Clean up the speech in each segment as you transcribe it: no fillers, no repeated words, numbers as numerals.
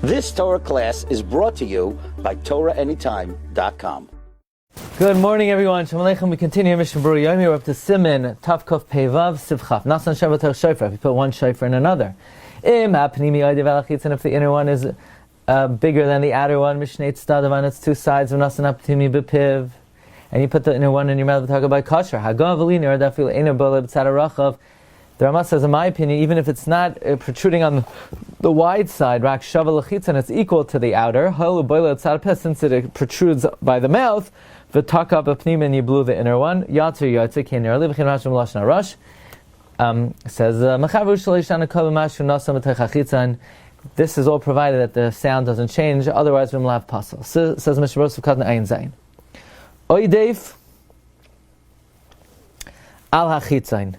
This Torah class is brought to you by TorahAnytime.com. Good morning, everyone. Shalom Aleichem. We continue Mishna Berura Yomi. We're up to Siman Tav Kuf Pevav Sivchaf. Nasan Shabbos Shofar. If you put one shofar in another, and if the inner one is bigger than the outer one, Mishnei Tzadav on its two sides, Nasan Apnimi Bepiv, and you put the inner one in your mouth, talk about kosher. Hagav Aliner Dafil Einer Boleb Tzadarachav. The Rama says, in my opinion, even if it's not protruding on the wide side, Rak Shava Lechitzan, it's equal to the outer. Since it protrudes by the mouth, V'taka b'pnim, and you blew the inner one. Yatzer yatzer kener livchin rashim lashna rush. Says Machavu shalishana kol mashu nasam b'techachitzan. This is all provided that the sound doesn't change. Otherwise, we will have pasal. Says Mishna Berura Ayin Zayin. Oideif al hachitzan,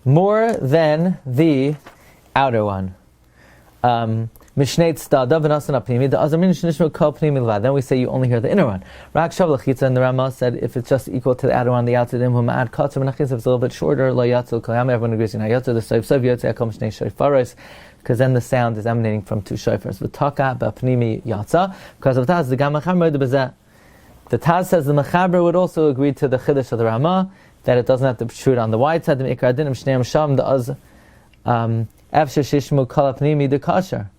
more than the outer one. Mishnei Tzadav v'nasan apnimi. The azamin shnishmu kol pnimi levad. Then we say you only hear the inner one. Rak shav lechitza. And the Rama said if it's just equal to the outer one, the outer dim hum ad katzer v'nachitza. If it's a little bit shorter, lo yatzul koyam. Everyone agrees. Yatzer the soif yotze akom shnei shofaros, because then the sound is emanating from two shofars. V'taka b'pnimi yatza. Because of Taz the gam mechaber de bezeh. The Taz says the mechaber would also agree to the chiddush of the Rama that it doesn't have to protrude on the wide side. The ikar dinim shneim sham the az efsher shishmu kol pnimi de kasher.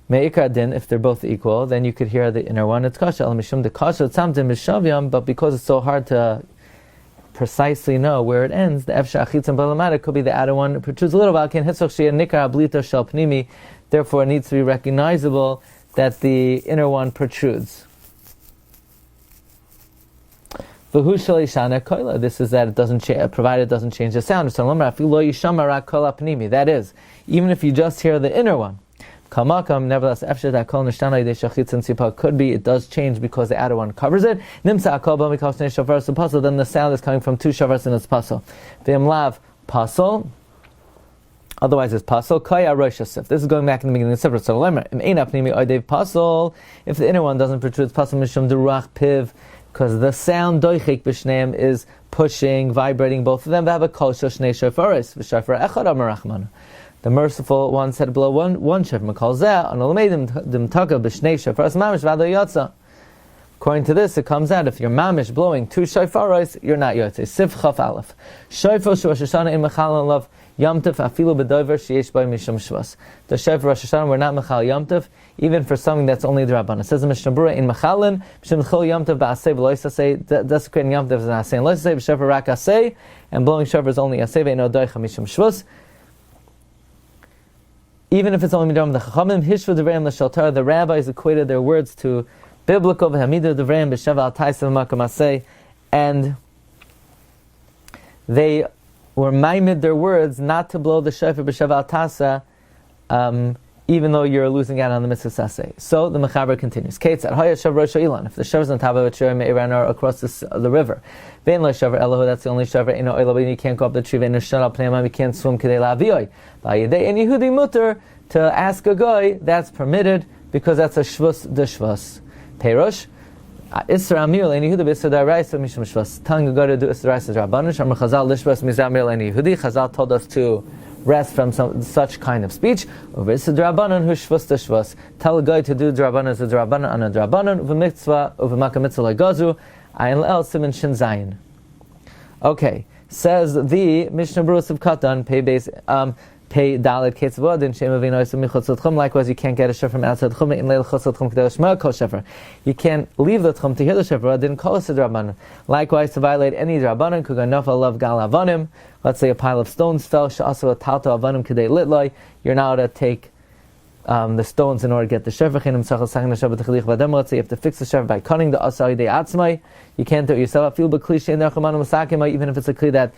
Me'ikar din, if they're both equal, then you could hear the inner one. It's kasha. Al mishum de kasha tzamtim mishavyam, but because it's so hard to precisely know where it ends, the efsha achitzam balamada could be the outer one. It protrudes a little bit. Ken hitzach sheyeh nikar ablita shel pnimi. Therefore, it needs to be recognizable that the inner one protrudes. V'hu shalishana koila. This is that it doesn't provided it doesn't change the sound. So that is, even if you just hear the inner one. Kamakam, nevertheless, could be, it does change because the outer one covers it. Nimsa akol shofar pasal, then the sound is coming from two shofars and it's pasal. V'imlav pasal, otherwise it's pasal. Kaya rosh yosef. This is going back in the beginning of the separate. So lemmer im ein apnimi oidev pasal. If the inner one doesn't protrude, it's pasal mishum deruach piv, because the sound doichik b'shneim is pushing, vibrating both of them. They have a kol shnei shofaris v'shofar echad amarachman. The merciful one said below one shofar. Calls that on dim taka b'shnei shofaros mamish v'ado yotza. According to this, it comes out if you're mamish blowing two shofaros, you're not yotze. Sif chaf aleph. Shofar shu Rosh Hashanah in mechal love yamtiv afilu b'dover sheyesh by mishum shvus. The shofar Rosh Hashanah we're not mechal yamtiv, even for something that's only the Rabban. It says in Mishna Berura in mechalin mishum chol yamtiv ba'aseh v'lois aseh. Desecrating yamtiv is an aseh and lois aseh b'shofar rak aseh, and blowing shofar is only aseh ve'ino doicha mishum shvus. Even if it's only midam the chachamim, hishvu devreim l'shaltar, the rabbis equated their words to biblical v'hamidu devreim b'sheva al taisa v'makam aseh, and they were maimed their words not to blow the shofar b'sheva al tasa, even though you're losing out on the mitzvah saseh. So the mechaber continues. Kates at haya shav rosh ilan. If the shavar is on top of a tree me'iranar across the river, vein lo shavar elahu, that's the only shavar. Ino oila, you can't go up the tree. Vein shut up pneimam, you can't swim kedei la'aviyoi. By yedei and Yehudi mutter to ask a guy, that's permitted because that's a shvus de shvus. Perush isra amir and Yehudi b'isra da'araisa mishum shvus. Telling a guy to do isra da'araisa drabanan. Shamar Chazal lishvus mizamir and Yehudi. Chazal told us to rest from such kind of speech. Over it's a drabanan who shvus de shvus. Tell a guy to do drabanan as a drabanan on a drabanan. Over mitzvah over makam mitzvah legazu. Ayin el simin shin zayin. Okay, says the Mishnah Berura Katan pay base pay dalet ketzvod and shem avinu isum michutz l'tchum. Likewise, you can't get a shofar from outside the tchum in leil chutz l'tchum kedei l'shma kol shofar. You can't leave the tchum to hear the shofar. Didn't call us a drabanan. Likewise, to violate any drabanan, kugan nafal love gal avanim. Let's say a pile of stones fell. She'asu talta avanim kedei litloi. You're now to take the stones in order to get the shofar. Let's say you have to fix the shofar by cutting the asai de atzmai. You can't do it yourself. Even if it's a kli that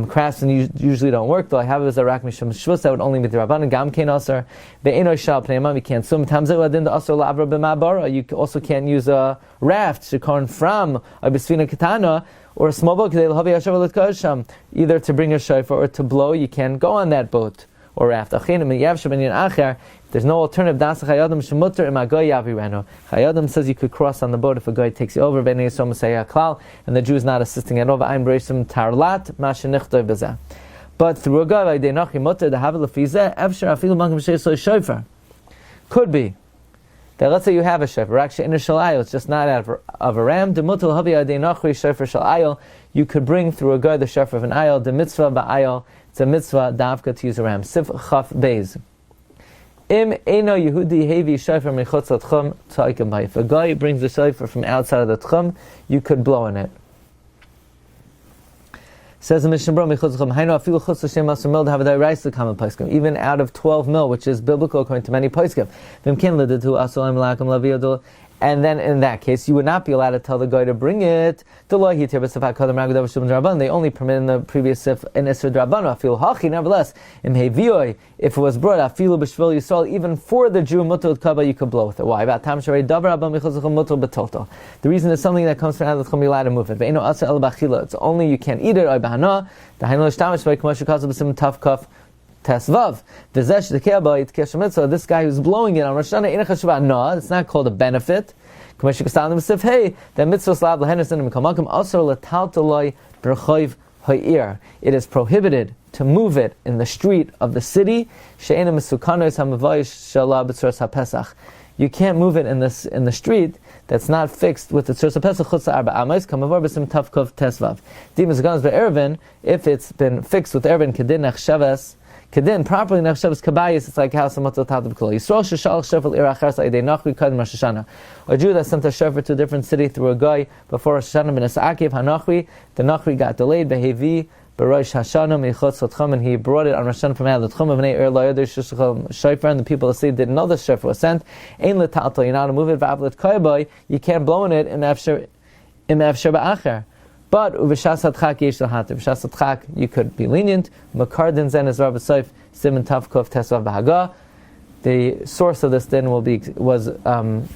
craftsmen usually don't work, though I have it as a rak mishum shvus, that would only be the rabbanan gam kein aser. Ve'eno shal pneimam, you can't swim. Tamzeh adin the aser la'avra b'ma'bara. You also can't use a raft shekarn from a besfina katana or a small boat either to bring a shofar or to blow. You can't go on that boat or raft. There's no alternative. Chayadim says you could cross on the boat if a guy takes you over, and the Jew is not assisting at all. But through a guy, could be that let's say you have a shofar, actually in a shalayil, it's just not out of a ram. Demutul havi adei nachri shofar shalayil. You could bring through a guy the shofar of an ayil. The mitzvah ba'ayil. It's a mitzvah davka to use a ram. Sif chaf beis. Im eno Yehudi hevi shofar mechutz l'tchum tzaikim bay. If a guy brings the shofar from outside of the tchum, you could blow in it. Says the Mishna even out of 12 mil, which is biblical according to many poskim. And then in that case, you would not be allowed to tell the guy to bring it. They only permit in the previous sif in Isser Drabban. Nevertheless, if it was brought even for the Jew you could blow with it. Why? The reason is something that comes from out of the you're allowed to move it. It's only you can't eat it. Tesvav. This guy who's blowing it on Rosh Hashanah, it's not called a benefit. It is prohibited to move it in the street of the city. You can't move it in the street that's not fixed with the tzur pesach. If it's been fixed with ervin kedin properly nach Shabbos kabayis, it's like house of matzot tatab kula. Yisrael sheshal shofar ira achar sa'idei nachri kadem Rosh Hashanah. A Jew that sent a shofar to a different city through a guy before Rosh Hashanah ben Esaakiv hanachri. The nachri got delayed behevi berosh Hashanah meichutz l'tchum, and he brought it on Rosh Hashanah from out of the tchum of bnei lo yodei sheshachal shofar, and the people of the city didn't know the shofar was sent. Ein letalto, you're not to move it. V'avlet koyboy, you can't blow in it in afsher ba'acher. But uv'shas hadchak yesh l'hater. V'shas hadchak you could be lenient. Makardin zen is Rabbi Soif Siman Tavkov Tesvav B'Haga. The source of this din was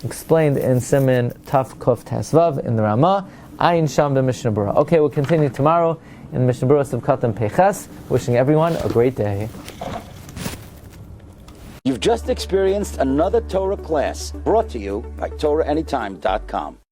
explained in Siman Tavkov Tesvav in the Ramah. Ayin Sham Mishna Berura. Okay, we'll continue tomorrow in Mishna Berura Sivkatan Peches. Wishing everyone a great day. You've just experienced another Torah class brought to you by TorahAnytime.com.